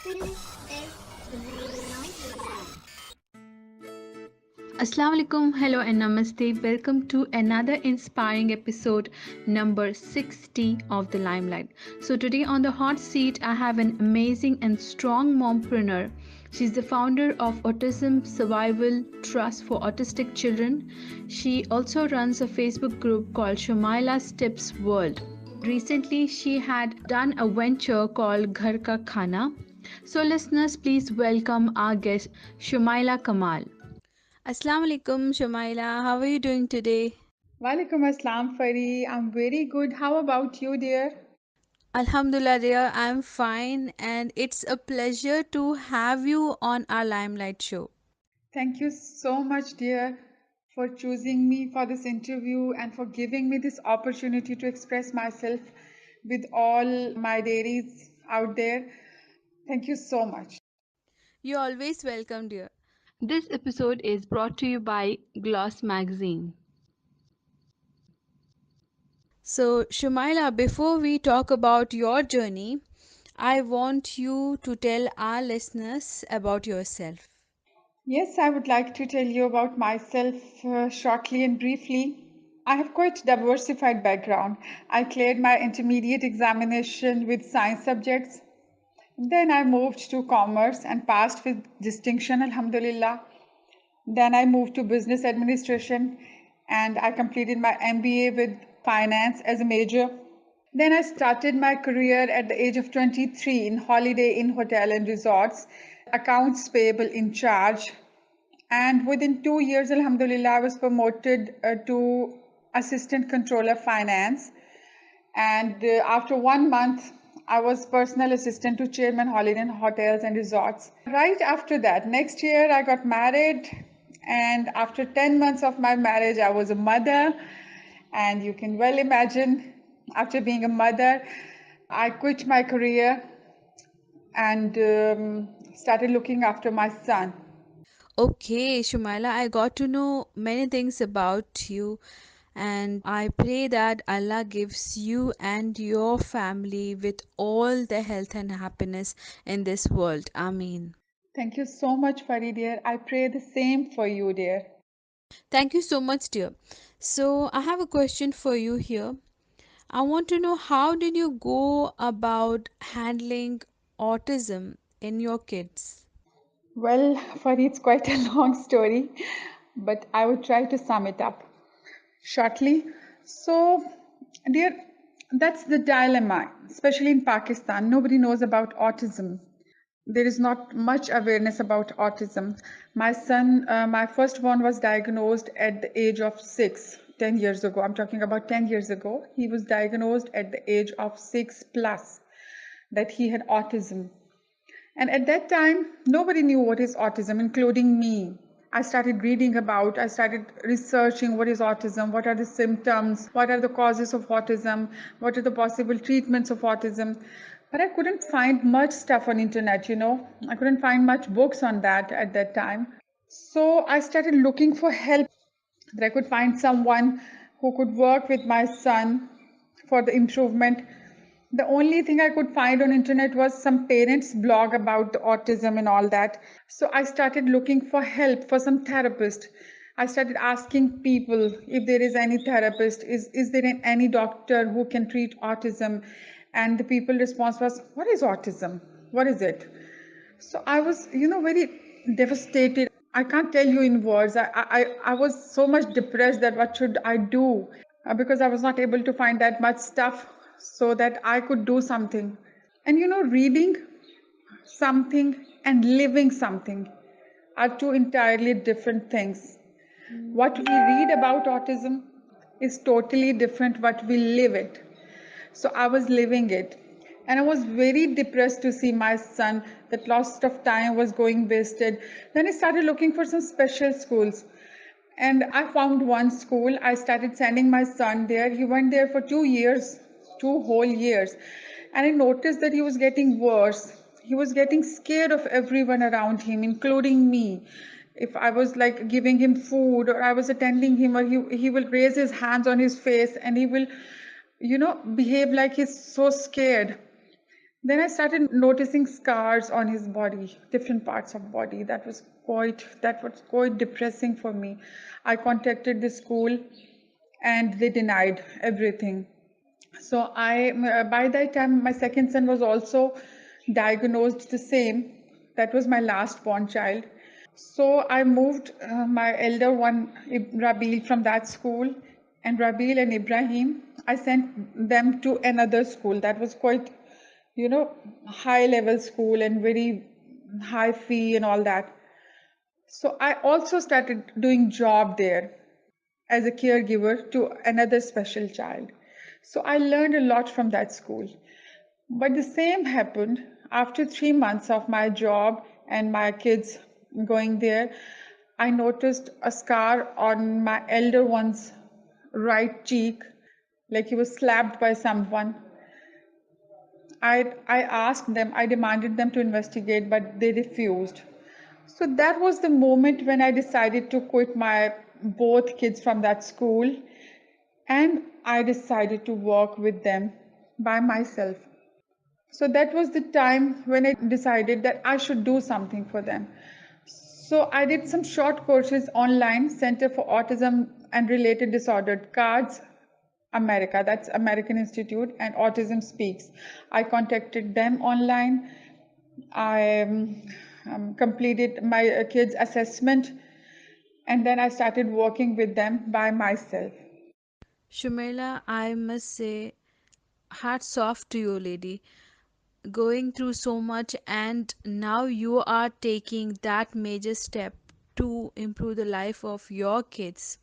Assalamu alaikum, hello and namaste. Welcome to another inspiring episode number 60 of the Limelight. So today on the hot seat I have an amazing and strong mompreneur. She's the founder of Autism Survival Trust for Autistic Children. She also runs a Facebook group called Shumyla's Tips World. Recently she had done a venture called Ghar Ka Khana. So listeners, please welcome our guest Shumyla Kamal. Assalamu alaikum, Shumyla. How are you doing today? Walaikum Assalam, Fari. I'm very good. How about you, dear? Alhamdulillah, dear. I'm fine, and it's a pleasure to have you on our Limelight show. Thank you so much, dear, for choosing me for this interview and for giving me this opportunity to express myself with all my dairies out there. Thank you so much. You're always welcome, dear. This episode is brought to you by Gloss Magazine. So, Shumyla, before we talk about your journey, I want you to tell our listeners about yourself. Yes, I would like to tell you about myself shortly and briefly. I have quite diversified background. I cleared my intermediate examination with science subjects. Then I moved to commerce and passed with distinction, Alhamdulillah. Then I moved to business administration and I completed my MBA with finance as a major. Then I started my career at the age of 23 in Holiday Inn Hotel and Resorts, accounts payable in charge. And within 2 years, Alhamdulillah, I was promoted to assistant controller finance. And after 1 month, I was personal assistant to chairman Holiday Inn Hotels and Resorts. Right after that, next year, I got married. And after 10 months of my marriage, I was a mother. And you can well imagine, after being a mother, I quit my career and started looking after my son. Okay, Shumyla, I got to know many things about you, and I pray that Allah gives you and your family with all the health and happiness in this world. Amen. Thank you so much, Fari dear. I pray the same for you, dear. Thank you so much, dear. So, I have a question for you here. I want to know, how did you go about handling autism in your kids? Well, Fari, it's quite a long story, but I would try to sum it up shortly. So, dear, that's the dilemma, especially in Pakistan. Nobody knows about autism. There is not much awareness about autism. My son, my firstborn, was diagnosed at the age of 6, 10 years ago. I'm talking about 10 years ago. He was diagnosed at the age of 6 plus that he had autism. And at that time, nobody knew what is autism, including me. I started researching what is autism, what are the symptoms, what are the causes of autism, what are the possible treatments of autism. But I couldn't find much stuff on internet. I couldn't find much books on that at that time. So I started looking for help, that I could find someone who could work with my son for the improvement. The only thing I could find on internet was some parents blog about the autism and all that. So I started looking for help for some therapist. I started asking people if there is any therapist, is there any doctor who can treat autism? And the people response was, what is autism? What is it? So I was, very devastated. I can't tell you in words. I was so much depressed that what should I do? Because I was not able to find that much stuff so that I could do something. And reading something and living something are two entirely different things. What we read about autism is totally different what we live it. So I was living it. And I was very depressed to see my son, that lots of time was going wasted. Then I started looking for some special schools. And I found one school. I started sending my son there. He went there for 2 years, 2 whole years. And I noticed that he was getting worse. He was getting scared of everyone around him, including me. If I was like giving him food or I was attending him, or he will raise his hands on his face and he will behave like he's so scared. Then I started noticing scars on his body, different parts of body. That was quite depressing for me. I contacted the school and they denied everything. So by that time, my second son was also diagnosed the same. That was my last born child. So I moved my elder one, Rabil, from that school, and Rabil and Ibrahim, I sent them to another school that was quite, high level school and very high fee and all that. So I also started doing job there as a caregiver to another special child. So I learned a lot from that school. But the same happened after 3 months of my job and my kids going there. I noticed a scar on my elder one's right cheek, like he was slapped by someone. I asked them, I demanded them to investigate, but they refused. So that was the moment when I decided to quit my both kids from that school, and I decided to work with them by myself. So that was the time when I decided that I should do something for them. So I did some short courses online, Center for Autism and Related Disordered Cards, America, that's American Institute, and Autism Speaks. I contacted them online. I completed my kids' assessment, and then I started working with them by myself. Shumyla, I must say, hats off to you, lady. Going through so much, and now you are taking that major step to improve the life of your kids.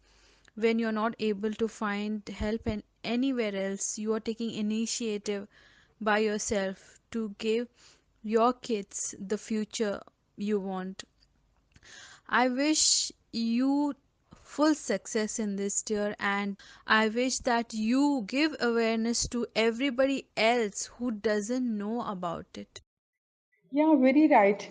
When you're not able to find help and anywhere else, you are taking initiative by yourself to give your kids the future you want. I wish you full success in this, dear, and I wish that you give awareness to everybody else who doesn't know about it. Yeah, very right.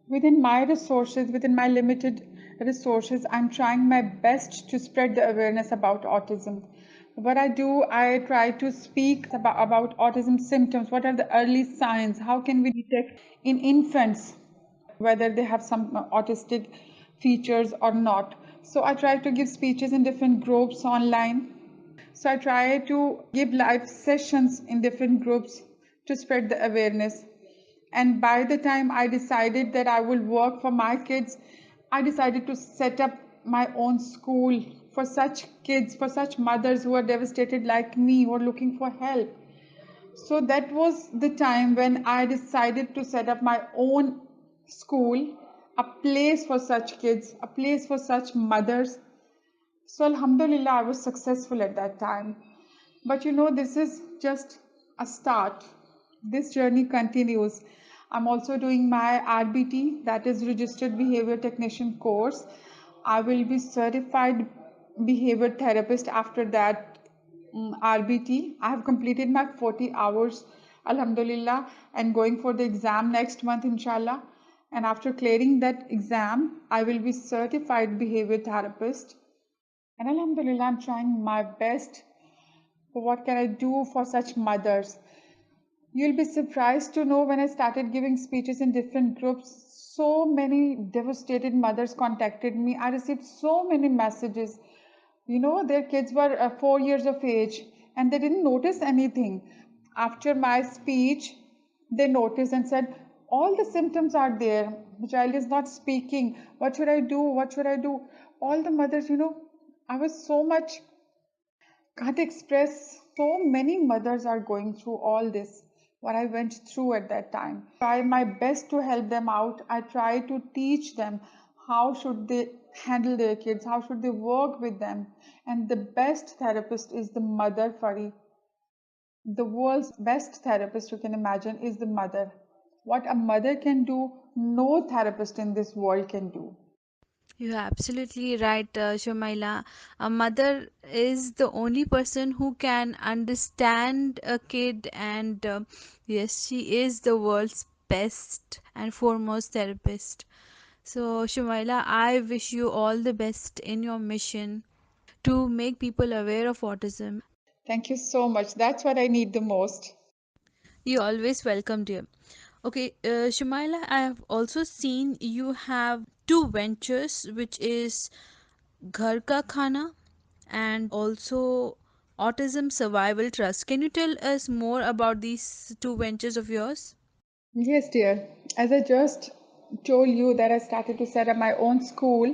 Within my resources, within my limited resources, I'm trying my best to spread the awareness about autism. What I do, I try to speak about autism symptoms. What are the early signs? How can we detect in infants whether they have some autistic features or not? So I try to give speeches in different groups online. So I try to give live sessions in different groups to spread the awareness. And by the time I decided that I will work for my kids, I decided to set up my own school for such kids, for such mothers who are devastated like me, who are looking for help. So that was the time when I decided to set up my own school, a place for such kids, a place for such mothers. So, Alhamdulillah, I was successful at that time. But this is just a start. This journey continues. I'm also doing my RBT, that is Registered Behavior Technician course. I will be certified behavior therapist after that RBT. I have completed my 40 hours, Alhamdulillah, and going for the exam next month, inshallah. And after clearing that exam, I will be certified behavior therapist. And Alhamdulillah, I'm trying my best. What can I do for such mothers? You'll be surprised to know when I started giving speeches in different groups, so many devastated mothers contacted me. I received so many messages. Their kids were 4 years of age and they didn't notice anything. After my speech, they noticed and said, all the symptoms are there. The child is not speaking. What should I do? What should I do? All the mothers, I was so much can't express. So many mothers are going through all this, what I went through at that time. Try my best to help them out. I try to teach them how should they handle their kids, how should they work with them. And the best therapist is the mother, Fari. The world's best therapist you can imagine is the mother. What a mother can do, no therapist in this world can do. You're absolutely right, Shumyla. A mother is the only person who can understand a kid, and yes, she is the world's best and foremost therapist. So, Shumyla, I wish you all the best in your mission to make people aware of autism. Thank you so much. That's what I need the most. You always welcome, dear. Okay, Shumyla, I have also seen you have two ventures, which is Ghar Ka Khana and also Autism Survival Trust. Can you tell us more about these two ventures of yours? Yes, dear. As I just told you that I started to set up my own school.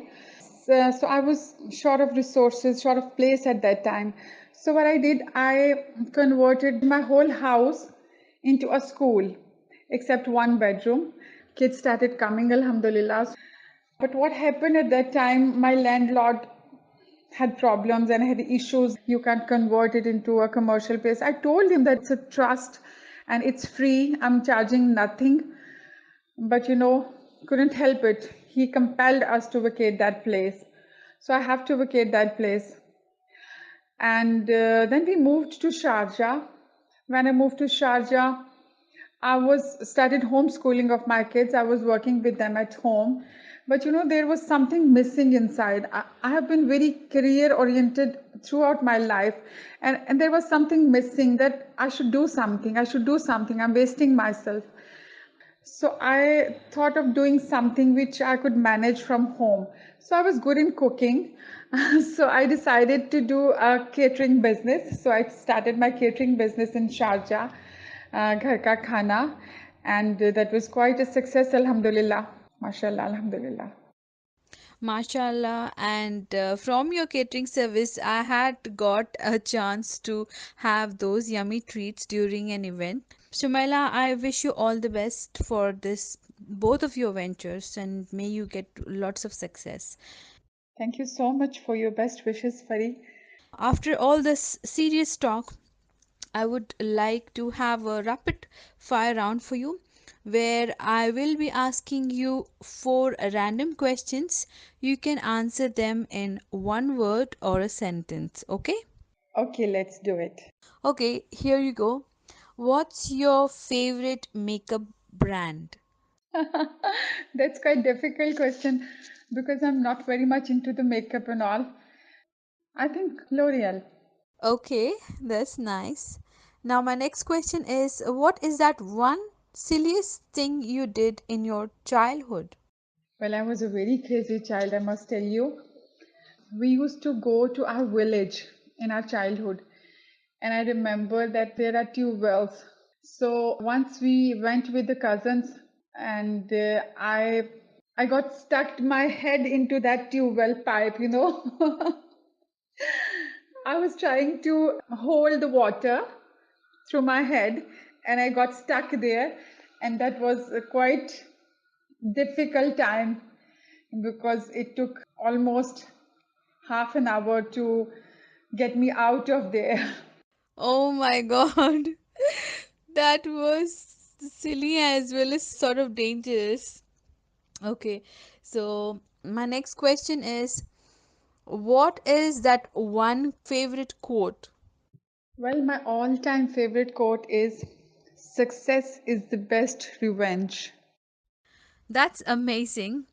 So I was short of resources, short of place at that time. So what I did, I converted my whole house into a school, except one bedroom. Kids started coming, alhamdulillah. But what happened at that time, my landlord had problems and had issues. You can't convert it into a commercial place. I told him that it's a trust and it's free. I'm charging nothing. But couldn't help it. He compelled us to vacate that place. So I have to vacate that place. And then we moved to Sharjah. When I moved to Sharjah, I was started homeschooling of my kids. I was working with them at home. But there was something missing inside. I have been very career oriented throughout my life. And there was something missing that I should do something. I should do something. I'm wasting myself. So I thought of doing something which I could manage from home. So I was good in cooking. So I decided to do a catering business. So I started my catering business in Sharjah, Ghar Ka Khana, and that was quite a success, alhamdulillah. MashaAllah, alhamdulillah. Mashallah, and from your catering service, I had got a chance to have those yummy treats during an event. Shumyla, I wish you all the best for this, both of your ventures, and may you get lots of success. Thank you so much for your best wishes, Fari. After all this serious talk, I would like to have a rapid fire round for you where I will be asking you four random questions. You can answer them in one word or a sentence. Okay? Okay, let's do it. Okay, here you go. What's your favorite makeup brand? That's quite difficult question because I'm not very much into the makeup and all. I think L'Oreal. Okay, that's nice. Now, my next question is what is that one silliest thing you did in your childhood? Well, I was a very crazy child, I must tell you. We used to go to our village in our childhood, and I remember that there are tube wells. So once we went with the cousins, and I got stuck my head into that tube well pipe. I was trying to hold the water through my head, and I got stuck there, and that was a quite difficult time because it took almost half an hour to get me out of there. Oh my god, that was silly as well as sort of dangerous. Okay, so my next question is what is that one favorite quote? Well, my all time favorite quote is success is the best revenge. That's amazing.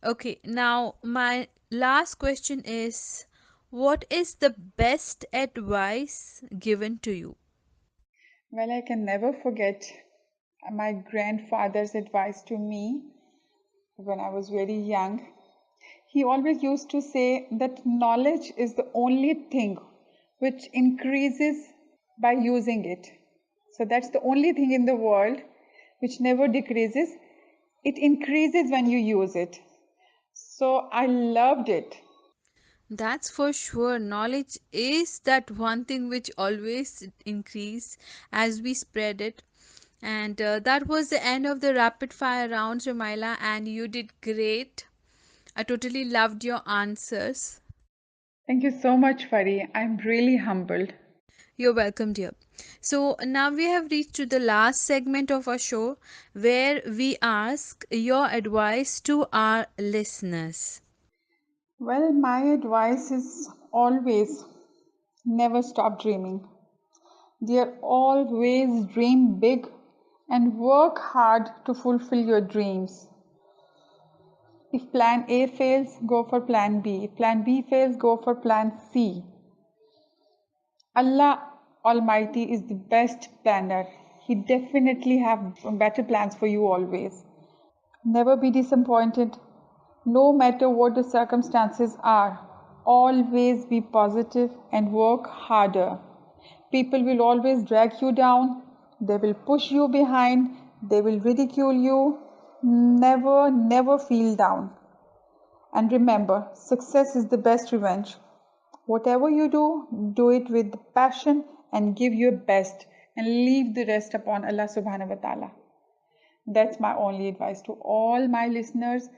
Okay, now my last question is what is the best advice given to you? Well, I can never forget my grandfather's advice to me when I was very young. He always used to say that knowledge is the only thing which increases by using it. So that's the only thing in the world which never decreases. It increases when you use it. So I loved it. That's for sure. Knowledge is that one thing which always increase as we spread it. And that was the end of the rapid fire round, Shumyla, and you did great. I totally loved your answers. Thank you so much, Fari. I'm really humbled. You're welcome, dear. So now we have reached to the last segment of our show where we ask your advice to our listeners. Well, my advice is always never stop dreaming. Dear, always dream big and work hard to fulfill your dreams. If plan A fails, go for plan B. If plan B fails, go for plan C. Allah Almighty is the best planner. He definitely have better plans for you always. Never be disappointed, no matter what the circumstances are. Always be positive and work harder. People will always drag you down, they will push you behind, they will ridicule you. Never, never feel down. And remember, success is the best revenge. Whatever you do it with passion and give your best and leave the rest upon Allah subhanahu wa ta'ala. That's my only advice to all my listeners.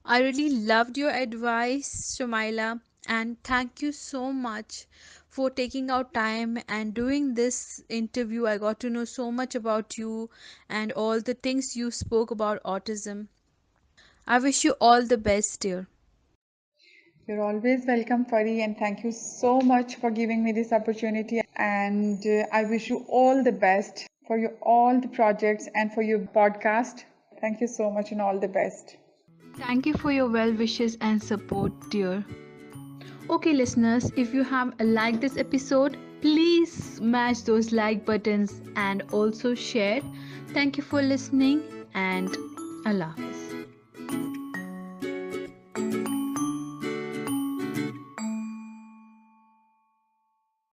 I really loved your advice, Shumyla, and thank you so much for taking out time and doing this interview. I got to know so much about you and all the things you spoke about autism. I wish you all the best, dear. You're always welcome, Fari, and thank you so much for giving me this opportunity. And I wish you all the best for your all the projects and for your podcast. Thank you so much and all the best. Thank you for your well wishes and support, dear. Okay, listeners, if you have liked this episode, please smash those like buttons and also share. Thank you for listening, and Allah Hafiz.